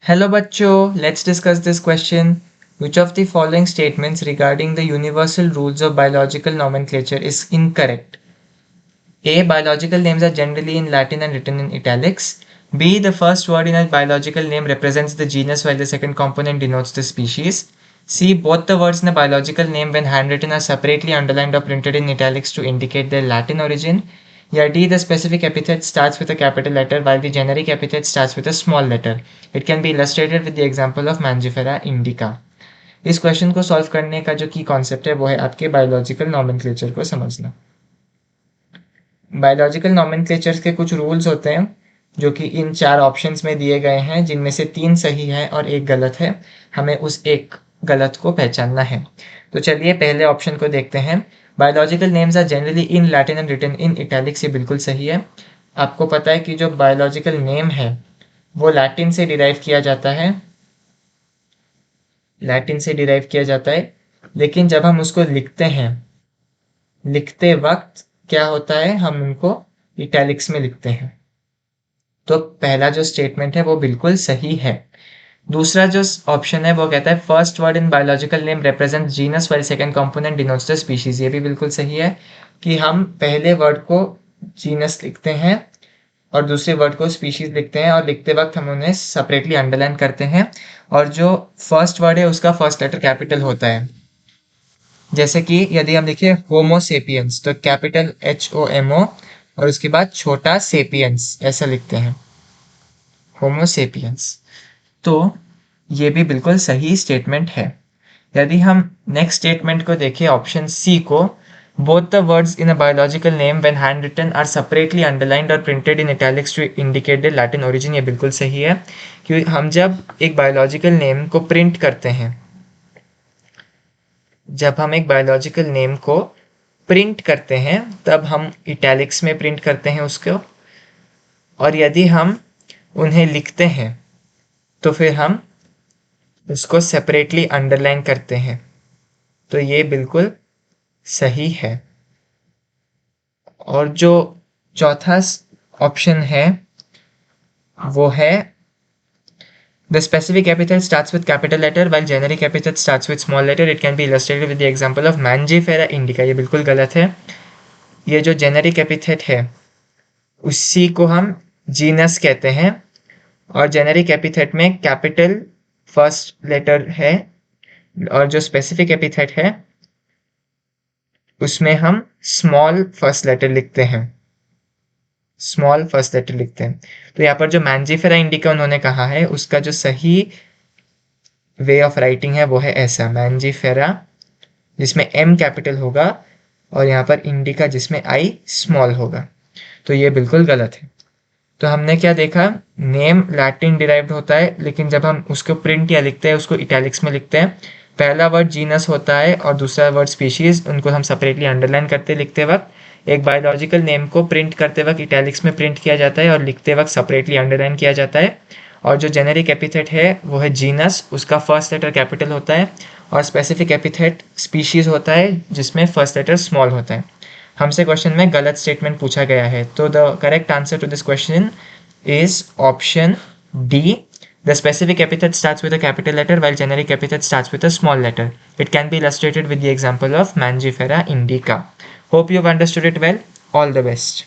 Hello bachcho, let's discuss this question. Which of the following statements regarding the universal rules of biological nomenclature is incorrect? A. Biological names are generally in Latin and written in italics. B. The first word in a biological name represents the genus while the second component denotes the species. C. Both the words in a biological name when handwritten are separately underlined or printed in italics to indicate their Latin origin. Yeah, D. The specific epithet starts with a capital letter while the generic epithet starts with a small letter. It can be illustrated with the example of Mangifera indica. इस question को solve करने का जो की concept है वो है आपके बायोलॉजिकल नॉमेनक्लेचर को समझना। बायोलॉजिकल नॉमेनक्लेचर्स के कुछ रूल्स होते हैं जो कि इन 4 ऑप्शंस में दिए गए हैं, जिनमें से 3 सही है और 1 गलत है। हमें उस एक गलत को पहचानना है। तो चलिए पहले ऑप्शन को देखते हैं। Biological names are generally in Latin and written in italics, ये बिल्कुल सही है। आपको पता है कि जो बायोलॉजिकल नेम है वो लैटिन से डिराइव किया जाता है, लेकिन जब हम उसको लिखते वक्त क्या होता है, हम उनको इटैलिक्स में लिखते हैं। तो पहला जो स्टेटमेंट है वो बिल्कुल सही है। दूसरा जो ऑप्शन है वो कहता है first word in biological name represent genus while second component denotes the species, ये भी बिल्कुल सही है कि हम पहले वर्ड को जीनस लिखते हैं और दूसरे वर्ड को स्पीशीज लिखते हैं और लिखते वक्त हम उन्हें सेपरेटली अंडरलाइन करते हैं और जो फर्स्ट वर्ड है उसका फर्स्ट लेटर कैपिटल होता है। जैसे कि यदि हम लिखे होमो सेपियंस तो कैपिटल HOMO और उसके बाद छोटा सेपियंस ऐसा लिखते हैं, होमो सेपियंस। तो ये भी बिल्कुल सही स्टेटमेंट है। यदि हम नेक्स्ट स्टेटमेंट को देखें, ऑप्शन सी को, both the words in a biological name when handwritten are separately underlined or printed in italics to indicate their Latin origin, ये बिल्कुल सही है। क्योंकि हम जब एक बायोलॉजिकल नेम को प्रिंट करते हैं, तब हम इटैलिक्स में प्रिंट करते हैं उसको, और यदि हम उन्हें लिखते हैं तो फिर हम उसको सेपरेटली अंडरलाइन करते हैं। तो ये बिल्कुल सही है। और जो चौथा ऑप्शन है वो है the specific epithet starts with capital letter while generic epithet starts with small letter. It can be illustrated with the example of Mangifera indica, ये बिल्कुल गलत है। ये जो जेनेरिक एपिथेट है उसी को हम जीनस कहते हैं और जेनेरिक एपिथेट में कैपिटल फर्स्ट लेटर है और जो स्पेसिफिक एपिथेट है उसमें हम स्मॉल फर्स्ट लेटर लिखते हैं। तो यहाँ पर जो मैंजीफेरा इंडिका उन्होंने कहा है उसका जो सही वे ऑफ राइटिंग है वो है ऐसा, मैंजीफेरा जिसमें M कैपिटल होगा और यहाँ पर इंडिका जिसमें I स्मॉल होगा। तो ये बिल्कुल गलत है। तो हमने क्या देखा, नेम लैटिन डिराइव्ड होता है, लेकिन जब हम उसको प्रिंट या लिखते हैं उसको इटैलिक्स में लिखते हैं। पहला वर्ड जीनस होता है और दूसरा वर्ड स्पीशीज, उनको हम सेपरेटली अंडरलाइन करते लिखते वक्त। एक बायोलॉजिकल नेम को प्रिंट करते वक्त इटैलिक्स में प्रिंट किया जाता है और लिखते वक्त सेपरेटली अंडरलाइन किया जाता है। और जो जेनेरिक एपिथेट है वो है जीनस, उसका फर्स्ट लेटर कैपिटल होता है और स्पेसिफिक एपिथेट स्पीशीज होता है जिसमें फर्स्ट लेटर स्मॉल होता है। हमसे क्वेश्चन में गलत स्टेटमेंट पूछा गया है, तो the correct answer to this question is option D. The specific epithet starts with a capital letter while generic epithet starts with a small letter. It can be illustrated with the example of Mangifera indica. Hope you have understood it well. All the best.